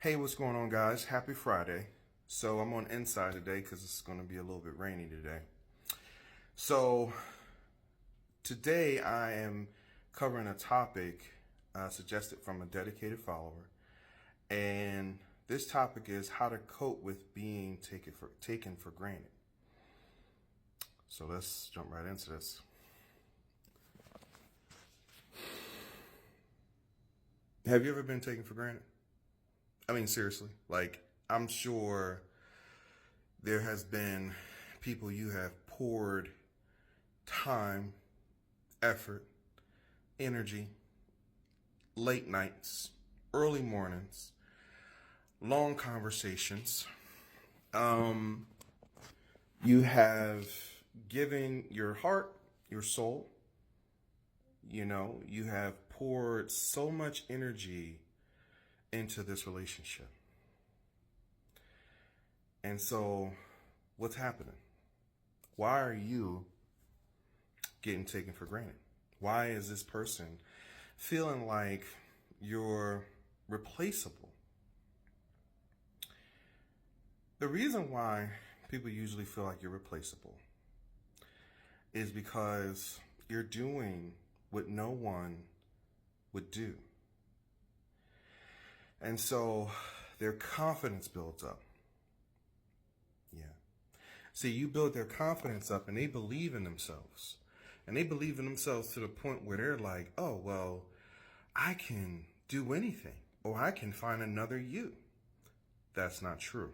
Hey, what's going on, guys? Happy Friday. So I'm on inside today because it's going to be a little bit rainy today. So today I am covering a topic suggested from a dedicated follower, and this topic is how to cope with being taken for granted. So let's jump right into this. Have you ever been taken for granted? I mean, seriously, like, I'm sure there has been people you have poured time, effort, energy, late nights, early mornings, long conversations. You have given your heart, your soul. You have poured so much energy into this relationship. And so, what's happening? Why are you getting taken for granted? Why is this person feeling like you're replaceable? The reason why people usually feel like you're replaceable is because you're doing what no one would do. And so their confidence builds up. Yeah. See, you build their confidence up and they believe in themselves. And they believe in themselves to the point where they're like, oh, well, I can do anything, or I can find another you. That's not true.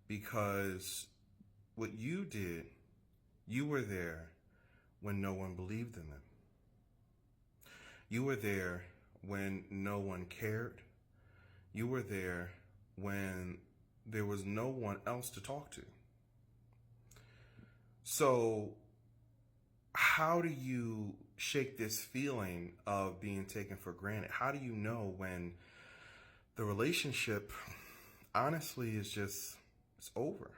Because what you did, you were there when no one believed in them. You were there when no one cared. You were there when there was no one else to talk to. So how do you shake this feeling of being taken for granted? How do you know when the relationship honestly is just, it's over?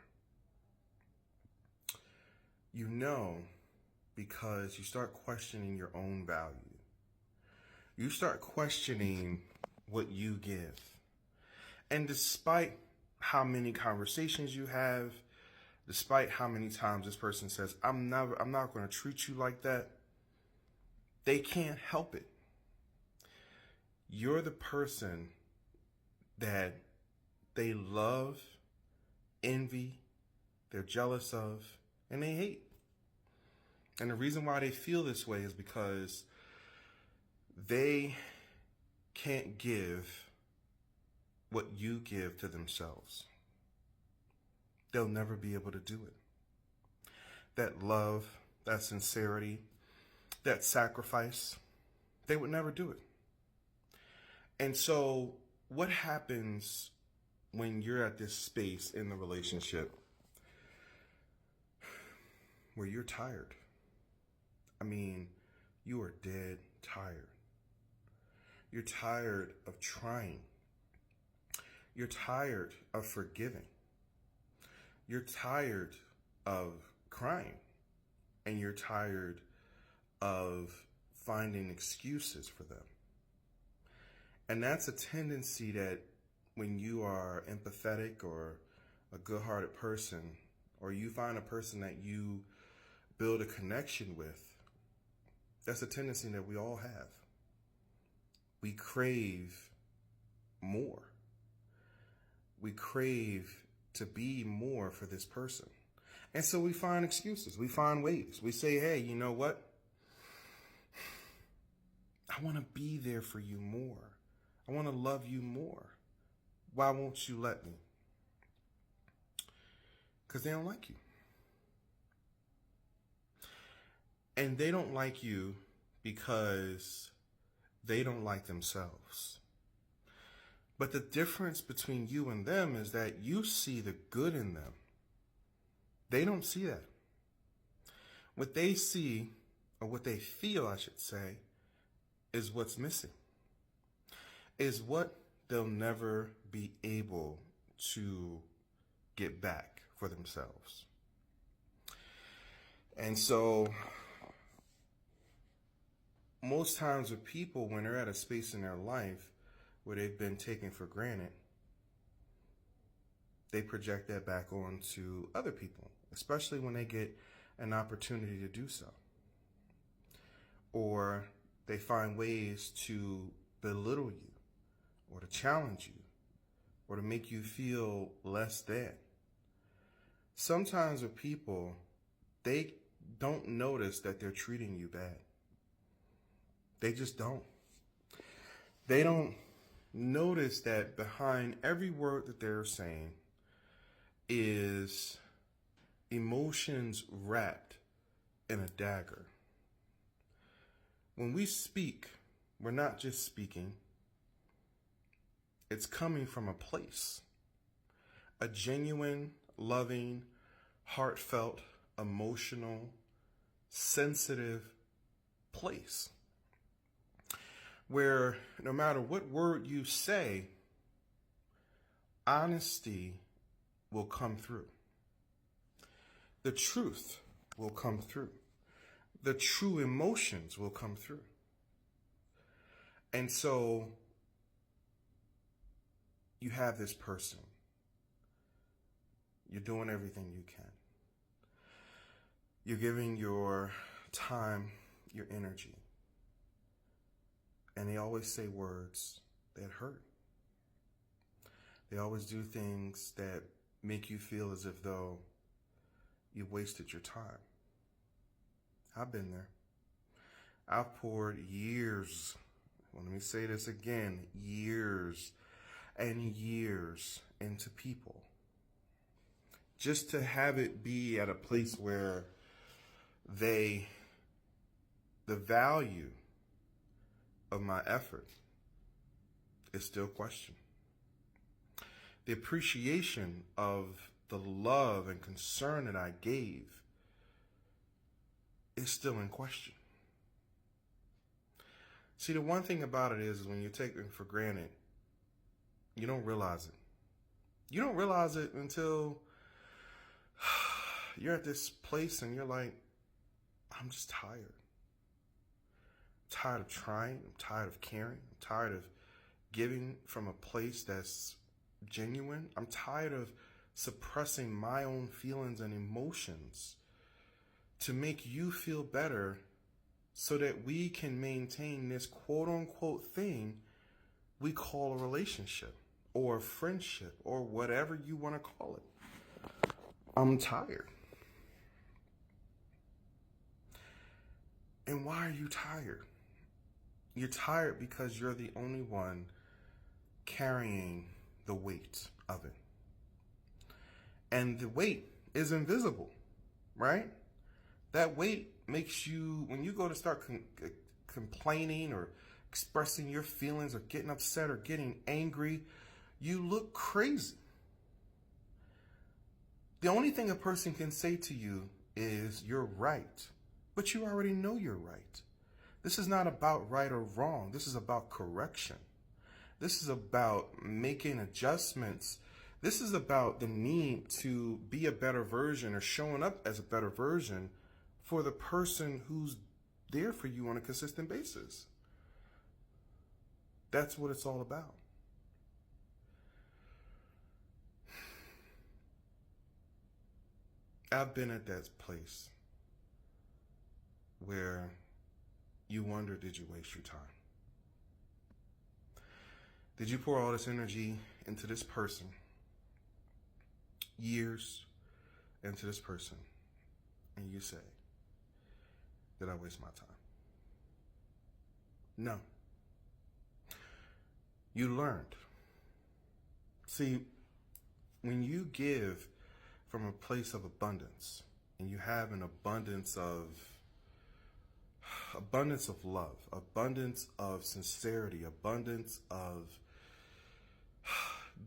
You know, because you start questioning your own value. You start questioning what you give. And despite how many conversations you have, despite how many times this person says, I'm not going to treat you like that, they can't help it. You're the person that they love, envy, they're jealous of, and they hate. And the reason why they feel this way is because they can't give what you give to themselves. They'll never be able to do it. That love, that sincerity, that sacrifice, they would never do it. And so what happens when you're at this space in the relationship where you're tired? I mean, you are dead tired. You're tired of trying. You're tired of forgiving. You're tired of crying. And you're tired of finding excuses for them. And that's a tendency that when you are empathetic or a good-hearted person, or you find a person that you build a connection with, that's a tendency that we all have. We crave more. We crave to be more for this person. And so we find excuses. We find ways. We say, hey, you know what? I want to be there for you more. I want to love you more. Why won't you let me? Because they don't like you. And they don't like you because they don't like themselves. But the difference between you and them is that you see the good in them. They don't see that. What they see, or what they feel, I should say, is what's missing. Is what they'll never be able to get back for themselves. And so most times with people, when they're at a space in their life where they've been taken for granted, they project that back onto other people, especially when they get an opportunity to do so. Or they find ways to belittle you, or to challenge you, or to make you feel less than. Sometimes with people, they don't notice that they're treating you bad. They just don't. They don't notice that behind every word that they're saying is emotions wrapped in a dagger. When we speak, we're not just speaking. It's coming from a place, a genuine, loving, heartfelt, emotional, sensitive place where no matter what word you say, honesty will come through. The truth will come through. The true emotions will come through. And so you have this person. You're doing everything you can. You're giving your time, your energy. And they always say words that hurt. They always do things that make you feel as if though you wasted your time. I've been there. I've poured years, let me say this again, years and years into people, just to have it be at a place where the value of my effort is still questioned. The appreciation of the love and concern that I gave is still in question. See, the one thing about it is when you take it for granted, you don't realize it. You don't realize it until you're at this place and you're like, I'm just tired. I'm tired of trying. I'm tired of caring. I'm tired of giving from a place that's genuine. I'm tired of suppressing my own feelings and emotions to make you feel better so that we can maintain this quote unquote thing we call a relationship or a friendship or whatever you want to call it. I'm tired. And why are you tired? You're tired because you're the only one carrying the weight of it. And the weight is invisible, right? That weight makes you, when you go to start complaining or expressing your feelings or getting upset or getting angry, you look crazy. The only thing a person can say to you is you're right, but you already know you're right. This is not about right or wrong. This is about correction. This is about making adjustments. This is about the need to be a better version or showing up as a better version for the person who's there for you on a consistent basis. That's what it's all about. I've been at that place where you wonder, did you waste your time? Did you pour all this energy into this person, years into this person, and you say, did I waste my time? No. You learned. See, when you give from a place of abundance, and you have an abundance of love, abundance of sincerity, abundance of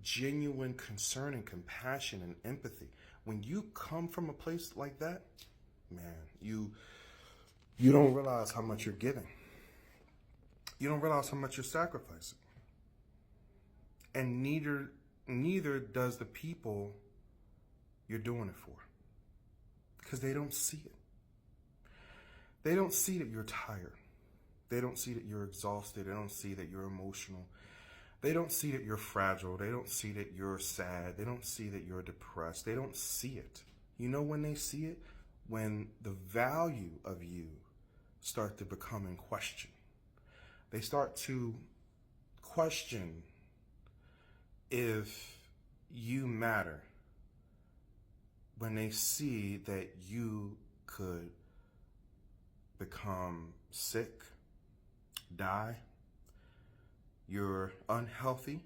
genuine concern and compassion and empathy. When you come from a place like that, man, you don't realize how much you're giving. You don't realize how much you're sacrificing. And neither does the people you're doing it for. Because they don't see it. They don't see that you're tired. They don't see that you're exhausted. They don't see that you're emotional. They don't see that you're fragile. They don't see that you're sad. They don't see that you're depressed. They don't see it. You know when they see it? When the value of you start to become in question. They start to question if you matter when they see that you could become sick, die, you're unhealthy.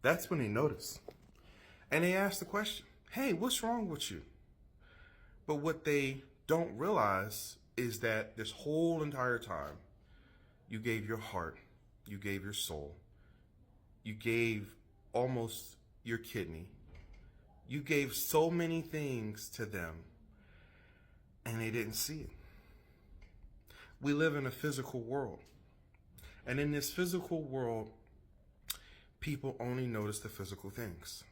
That's when they notice. And they ask the question, hey, what's wrong with you? But what they don't realize is that this whole entire time, you gave your heart, you gave your soul, you gave almost your kidney, you gave so many things to them, and they didn't see it. We live in a physical world. And in this physical world, people only notice the physical things.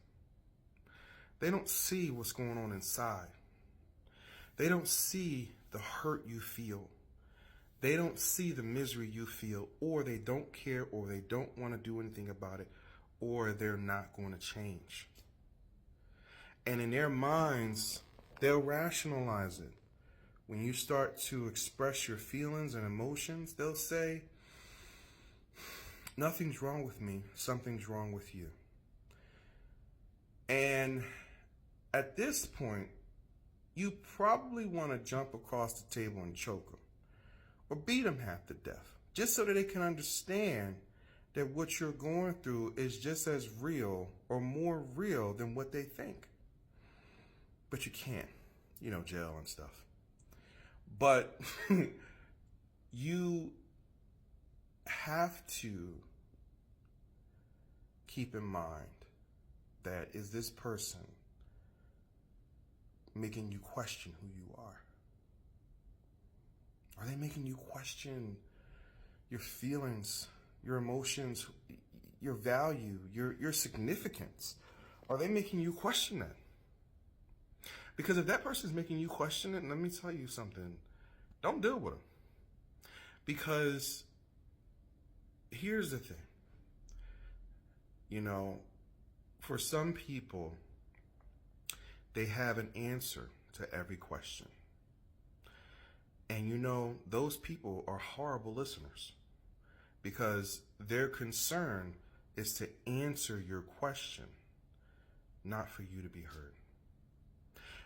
They don't see what's going on inside. They don't see the hurt you feel. They don't see the misery you feel, or they don't care, or they don't want to do anything about it, or they're not going to change. And in their minds, they'll rationalize it. When you start to express your feelings and emotions, they'll say, nothing's wrong with me, something's wrong with you. And at this point, you probably want to jump across the table and choke them, or beat them half to death, just so that they can understand that what you're going through is just as real or more real than what they think. But you can't, jail and stuff. But you have to keep in mind that, is this person making you question who you are? Are they making you question your feelings, your emotions, your value, your significance? Are they making you question that? Because if that person is making you question it, let me tell you something, don't deal with them. Because here's the thing, for some people, they have an answer to every question. And those people are horrible listeners, because their concern is to answer your question, not for you to be heard,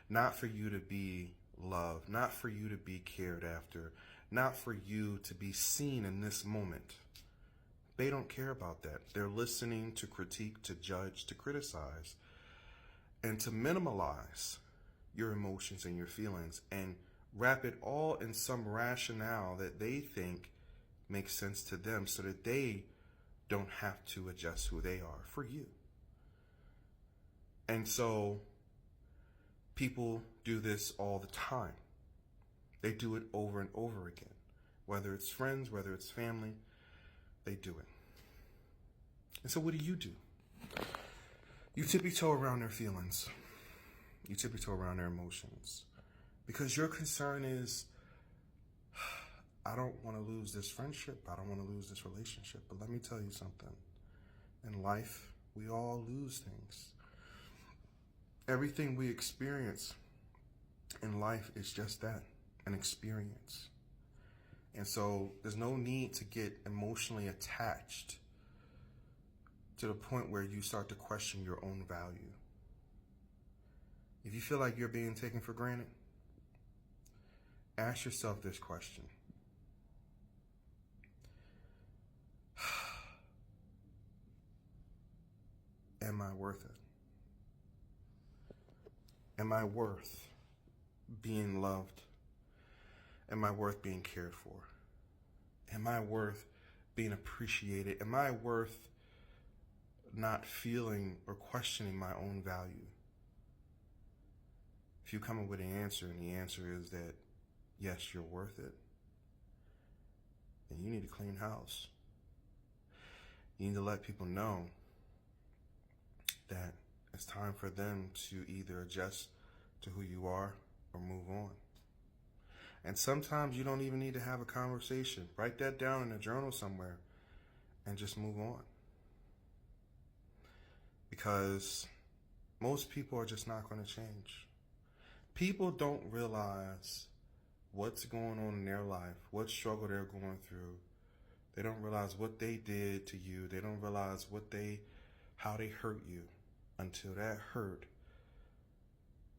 not for you to be loved, not for you to be cared after, not for you to be seen in this moment. They don't care about that. They're listening to critique, to judge, to criticize, and to minimalize your emotions and your feelings and wrap it all in some rationale that they think makes sense to them, so that they don't have to adjust who they are for you. And so people do this all the time. They do it over and over again. Whether it's friends, whether it's family, they do it. And so what do? You tippy-toe around their feelings. You tippy-toe around their emotions. Because your concern is, I don't want to lose this friendship. I don't want to lose this relationship. But let me tell you something. In life, we all lose things. Everything we experience in life is just that, an experience. And so there's no need to get emotionally attached to the point where you start to question your own value. If you feel like you're being taken for granted, ask yourself this question. Am I worth it? Am I worth being loved? Am I worth being cared for? Am I worth being appreciated? Am I worth not feeling or questioning my own value? If you come up with an answer and the answer is that, yes, you're worth it, then you need to clean house. You need to let people know that it's time for them to either adjust to who you are or move on. And sometimes you don't even need to have a conversation. Write that down in a journal somewhere and just move on. because most people are just not going to change. People don't realize what's going on in their life, what struggle they're going through. They don't realize what they did to you. They don't realize how they hurt you until that hurt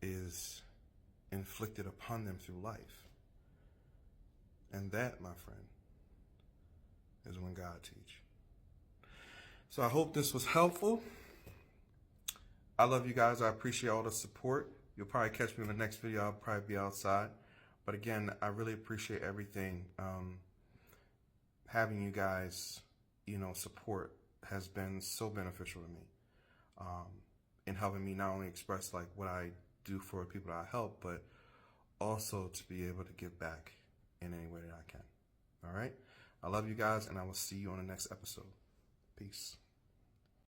is inflicted upon them through life. And that, my friend, is when God teach. So I hope this was helpful. I love you guys. I appreciate all the support. You'll probably catch me in the next video. I'll probably be outside. But again, I really appreciate everything. Having you guys, support has been so beneficial to me. In helping me not only express like what I do for people that I help, but also to be able to give back in any way that I can. All right. I love you guys, and I will see you on the next episode. Peace.